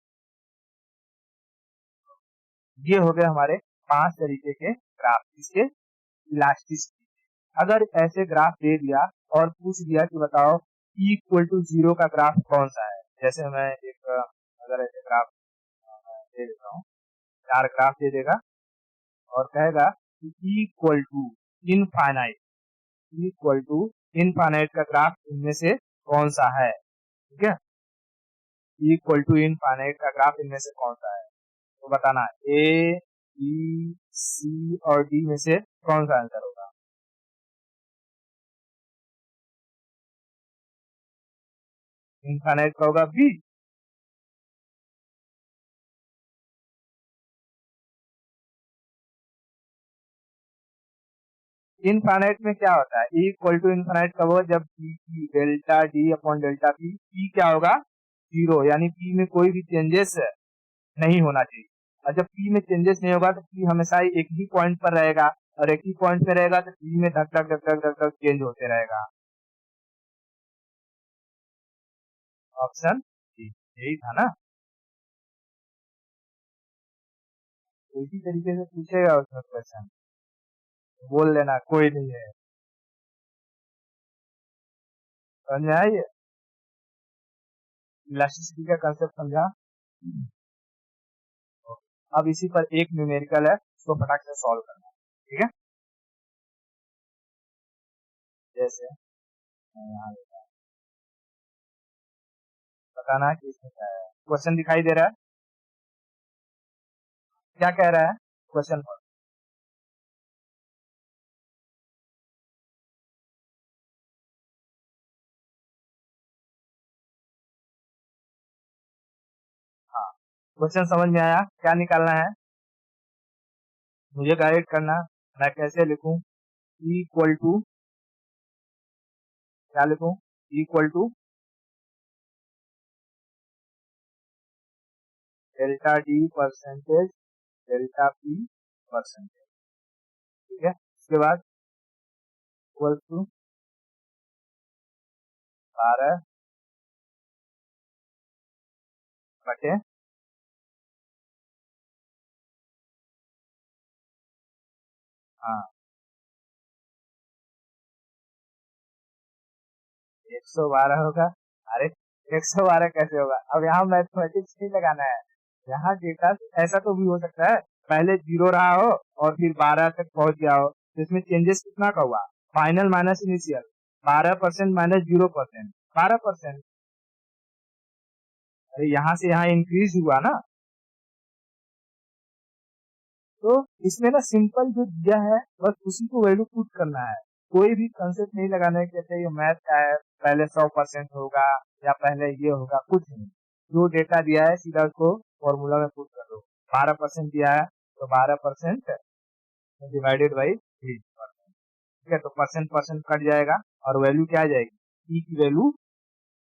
ये हो गए हमारे 5 तरीके के ग्राफ, इसके इलास्टिसिटी। अगर ऐसे ग्राफ दे दिया और पूछ दिया कि बताओ E इक्वल टू 0 का ग्राफ कौन सा है, जैसे मैं एक अगर ऐसे ग्राफ दे देता हूँ, 4 ग्राफ दे देगा और कहेगा कि E equal to infinite, E equal to infinite का ग्राफ इनमें से कौन सा है, ठीक है। E इक्वल टू इनफाइनाइट का ग्राफ इनमें से कौन सा है, तो बताना A, B, C और D में से कौन सा आंसर होगा। इनफाइनाइट का होगा B। इनफाइनाइट में क्या होता है, E इक्वल टू इनफाइनाइट कब होगा, जब P की delta D upon delta P क्या होगा 0, यानी P में कोई भी चेंजेस नहीं होना चाहिए। और जब P में चेंजेस नहीं होगा तो P हमेशा एक ही पॉइंट पर रहेगा, और एक ही पॉइंट पे रहेगा तो P में धक धक धक धक धक धक चेंज होते रहेगा। ऑप्शन डी यही था ना। तो इसी तरीके से पूछेगा उसमें क्वेश्चन, बोल लेना कोई नहीं है। समझ में आई? इलास्टिसिटी का कंसेप्ट समझा। अब इसी पर एक न्यूमेरिकल है, उसको फटाक से सॉल्व करना है, ठीक है। जैसे मैं यहाँ लिखा, बताना है कि इसमें क्या है। क्वेश्चन दिखाई दे रहा है, क्या कह रहा है क्वेश्चन पर। हाँ, क्वेश्चन समझ में आया, क्या निकालना है मुझे गाइड करना। मैं कैसे लिखूं, E इक्वल टू क्या लिखूं, E equal to delta D percentage delta P percentage, ठीक है। उसके बाद इक्वल टू 12 बटे हाँ 112 होगा। अरे 112 कैसे होगा, अब यहाँ मैथमेटिक्स नहीं लगाना है, यहाँ डेटा ऐसा तो भी हो सकता है पहले 0 रहा हो और फिर 12 तक पहुंच गया हो, तो इसमें चेंजेस कितना का हुआ, फाइनल माइनस इनिशियल, 12% माइनस 0%, 12%। अरे यहाँ से यहाँ इंक्रीज हुआ ना, तो इसमें ना सिंपल जो दिया है बस उसी को वैल्यू पुट करना है, कोई भी कंसेप्ट नहीं लगाना है कि अच्छा ये मैथ का है पहले 100% होगा या पहले ये होगा, कुछ नहीं। जो डेटा दिया है सीधा उसको फॉर्मूला में पुट कर दो। 12% दिया है तो 12% डिवाइडेड बाई 3%, ठीक है। तो परसेंट परसेंट कट जाएगा और वैल्यू क्या आ जाएगी, ई की वैल्यू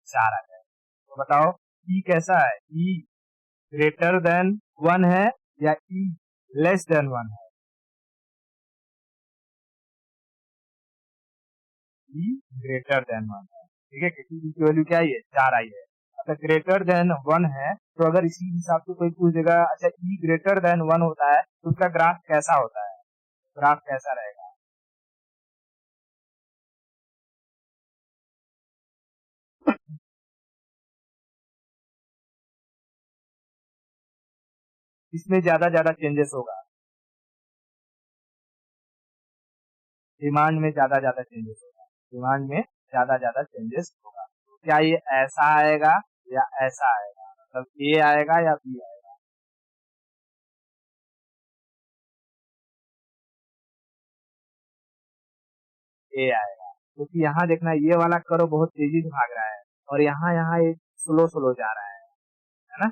4 आ जाएगी। तो बताओ ई कैसा है, ई ग्रेटर देन 1 है या ई लेस देन 1 है। ई ग्रेटर देन 1 है, ठीक है, क्योंकि ई की वैल्यू क्या आई है 4 आई है। अगर ग्रेटर देन 1 है तो अगर इसी हिसाब से कोई पूछ देगा अच्छा ई ग्रेटर देन 1 होता है तो उसका ग्राफ कैसा होता है, ग्राफ कैसा रहेगा। इसमें ज्यादा ज्यादा चेंजेस होगा, डिमांड में ज्यादा ज्यादा चेंजेस होगा, डिमांड में ज्यादा ज्यादा चेंजेस होगा। तो क्या ये ऐसा आएगा या ऐसा आएगा, मतलब ए आएगा या बी आएगा। ए आएगा, क्योंकि यहाँ देखना ये वाला करो बहुत तेजी से भाग रहा है और यहाँ यहाँ ये स्लो स्लो जा रहा है ना।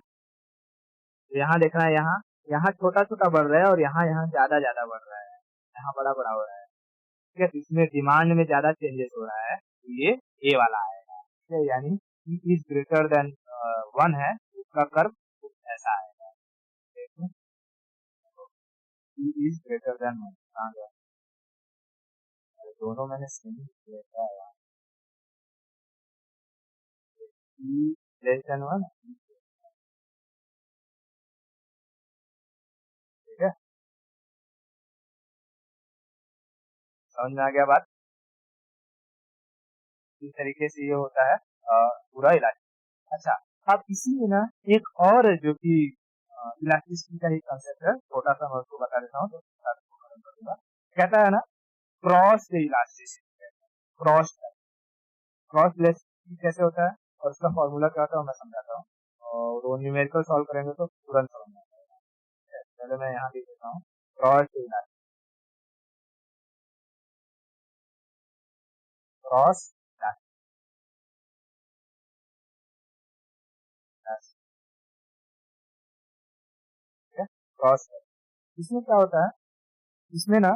तो यहाँ देखना है, यहाँ यहाँ छोटा छोटा बढ़ रहा है और यहाँ यहाँ ज्यादा ज्यादा बढ़ रहा है, यहाँ बड़ा बड़ा हो रहा है, ठीक है। तो इसमें डिमांड में ज्यादा चेंजेस हो रहा है तो ये ए वाला आएगा, ठीक है। यानी ई इज ग्रेटर देन 1 है, उसका कर्व कुछ ऐसा आएगा, ई इज ग्रेटर देन 1 कहाँ गया, दोनों मैंने सेम ही किया है, ई लेस देन 1 समझ में आ गया बात? इस तरीके से ये होता है पूरा इलास्टिक। अच्छा, अब इसी में ना एक और जो कि इलास्टिसिटी का ही कंसेप्ट है, छोटा सा मैं उसको बता देता हूँ तो खत्म कर दूंगा। कहता है ना cross elasticity, cross cross elasticity कैसे होता है और उसका फॉर्मूला क्या होता है मैं समझाता हूँ, और वो न्यूमेरिकल सॉल्व करेंगे तो तुरंत समझ में आ जाएगा। पहले मैं यहाँ लिख देता हूँ क्रॉस इलास्टिसिटी, क्रॉस क्रॉस। इसमें क्या होता है, इसमें ना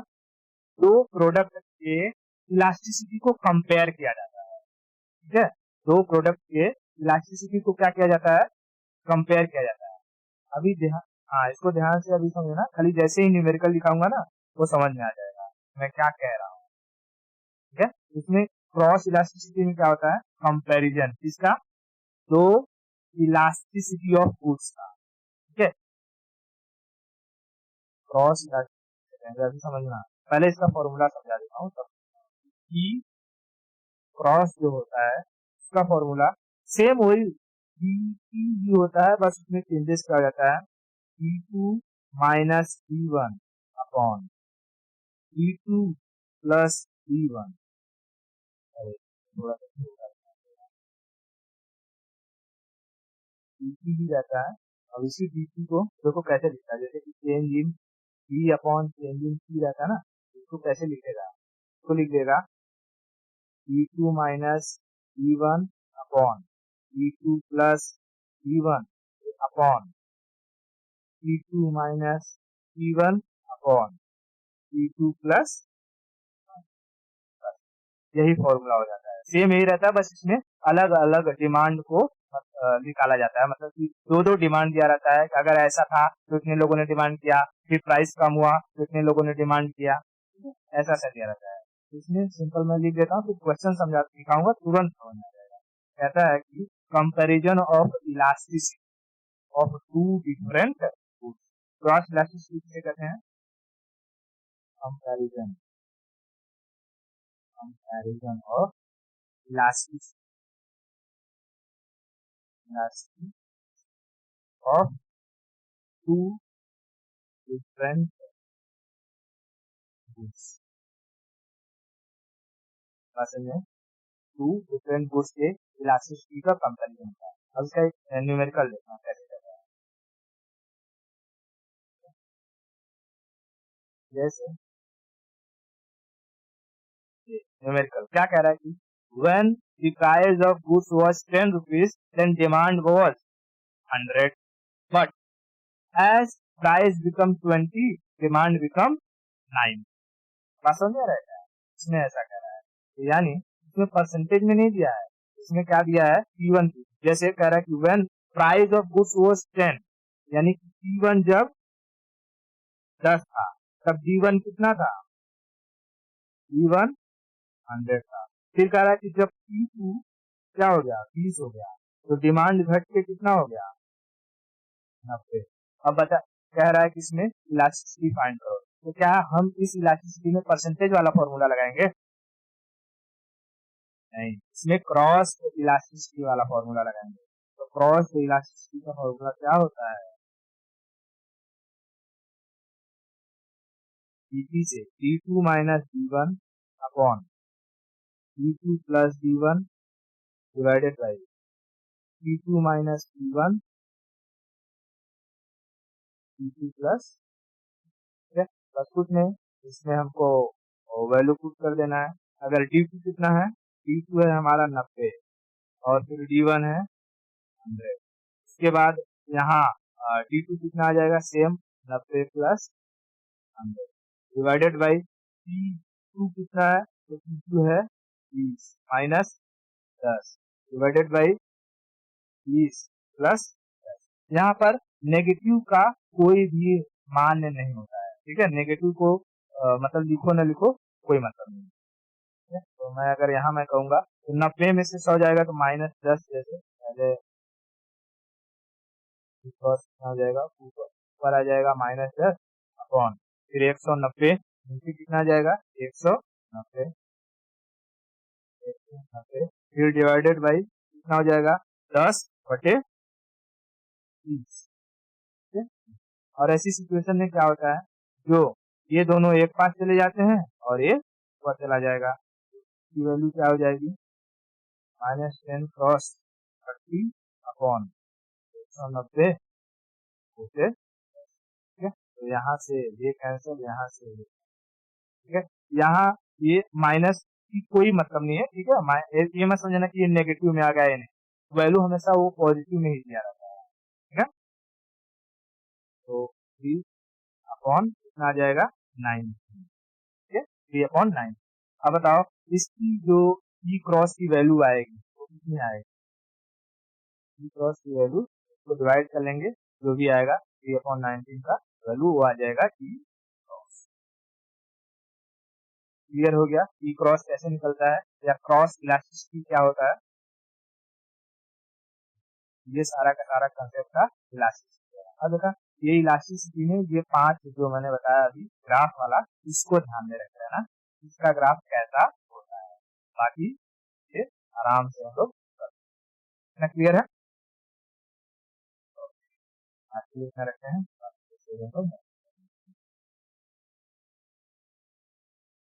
दो प्रोडक्ट के इलास्टिसिटी को कंपेयर किया जाता है। ठीक है, दो प्रोडक्ट के इलास्टिसिटी को क्या किया जाता है, कंपेयर किया जाता है। अभी ध्यान, हाँ इसको ध्यान से अभी समझना, खाली जैसे ही न्यूमेरिकल लिखाऊंगा ना वो समझ में आ जाएगा मैं क्या कह रहा हूँ। ठीक है, इसमें क्रॉस इलास्टिसिटी में क्या होता है, कंपैरिजन किसका, दो इलास्टिसिटी ऑफ गुड्स का। ठीक है, क्रॉस इलास्टिसिटी अभी समझना, पहले इसका फॉर्मूला समझा देता हूँ तब। ई क्रॉस जो होता है उसका फॉर्मूला सेम वही डी होता है, बस उसमें चेंजेस किया जाता है, E2 minus E1 upon E2 plus E1। अरे थोड़ा सा dt ही रहता है। अब इसी dt को देखो कैसे लिखता है, जैसे कि change in E upon change in P रहता है ना, इसको कैसे लिखेगा, इसको लिख देगा E2 minus E1 upon E2 plus E1 upon E2 minus E1 upon E2 plus, यही फॉर्मूला हो जाता है। सेम यही रहता है, बस इसमें अलग अलग डिमांड को निकाला जाता है, मतलब कि दो दो डिमांड दिया रहता है। अगर ऐसा था तो इतने लोगों ने डिमांड किया, फिर प्राइस कम हुआ तो इतने लोगों ने डिमांड किया, ऐसा सा दिया रहता है। इसमें सिंपल मैं लिख देता हूँ, फिर क्वेश्चन समझा दिखाऊंगा तुरंत समझ में आ जाएगा। कहता है कि comparison of elasticity of two different goods, cross elasticity किसे कहते हैं, comparison, comparison of elasticity of two different goods, में टू डिफरेंट गुड्स के इलास्टिसिटी का कंपेरिजन होता है। अब इसका एक न्यूमेरिकल देखना है कैसे करता है, जैसे न्यूमेरिकल क्या कह रहा है कि when the price of goods was 10 rupees then demand was 100, but as price become 20 demand become 9। बात समझ आ रहा है, इसमें ऐसा कह रहा है, तो यानी इसमें परसेंटेज में नहीं दिया है, इसमें क्या दिया है P1 की, जैसे कह रहा है कि when price of goods was 10, यानी कि P1 जब 10 था तब D1 कितना था, D1 100 था। फिर कह रहा है कि जब P2 क्या हो गया 20 हो गया तो डिमांड घट के कितना हो गया 90। अब बता, कह रहा है कि इसमें इलास्टिसिटी फाइंड करो, तो क्या हम इस इलास्टिसिटी में परसेंटेज वाला फॉर्मूला लगाएंगे, नहीं, इसमें क्रॉस इलास्टिसिटी वाला फॉर्मूला लगाएंगे। तो क्रॉस इलास्टिसिटी का फॉर्मूला क्या होता है, dt से d2 minus d1 upon d2 plus d1 divided by d2 minus d1 d2 plus, ठीक है, बस कुछ नहीं, इसमें हमको वैल्यू पुट कर देना है। अगर d2 कितना है, d2 है हमारा 90 और फिर d1 है 100। इसके बाद यहाँ d2 कितना आ जाएगा, same 90 plus 100 divided by P2 कितना है, तो P2 है 20 माइनस 10 डिवाइडेड बाई 20 प्लस 10। यहाँ पर नेगेटिव का कोई भी मान नहीं होता है, ठीक है, नेगेटिव को मतलब लिखो ना लिखो कोई मतलब नहीं है। तो मैं अगर यहाँ मैं कहूंगा तो 90 में से 100 जाएगा तो माइनस 10, जैसे पहले आ जाएगा ऊपर आ जाएगा माइनस 10 अपॉन फिर 190 नीचे कितना आ जाएगा 100 90, 90, फिर डिवाइडेड बाई कितना हो जाएगा 10/30। ठीक है? और ऐसी सिचुएशन में क्या होता है, जो ये दोनों एक पास चले जाते हैं और ये ऊपर चला जाएगा, की वैल्यू क्या हो जाएगी -10 क्रॉस 30 अपॉन 190 ओके। ठीक है, तो यहाँ से ये कैंसिल, यहाँ से ये, ठीक है। यहाँ ये माइनस की कोई मतलब नहीं है, ठीक है। ये मत समझना कि ये नेगेटिव में आ गया, ये नहीं, वैल्यू हमेशा वो पॉजिटिव में ही दिया रहता है, ठीक है। तो 3 अपॉन कितना आ जाएगा 9, ठीक है, 3/9। अब बताओ इसकी जो ई क्रॉस की वैल्यू आएगी वो कितनी आएगी, ई क्रॉस की वैल्यू को डिवाइड कर लेंगे, जो भी आएगा 3/19 का वैल्यू वो आ जाएगा ई क्रॉस। क्लियर हो गया ई क्रॉस कैसे निकलता है, या क्रॉस इलास्टिसिटी क्या होता है, ये सारा का सारा कंसेप्ट था इलास्टिसिटी। अब देखा ये इलास्टिसिटी में ये 5 जो मैंने बताया अभी ग्राफ वाला, इसको ध्यान में रख लेना, इसका ग्राफ कैसा होता है, बाकी ये आराम से हम लोग कर, क्लियर है। आज के लिए इतना रखते हैं।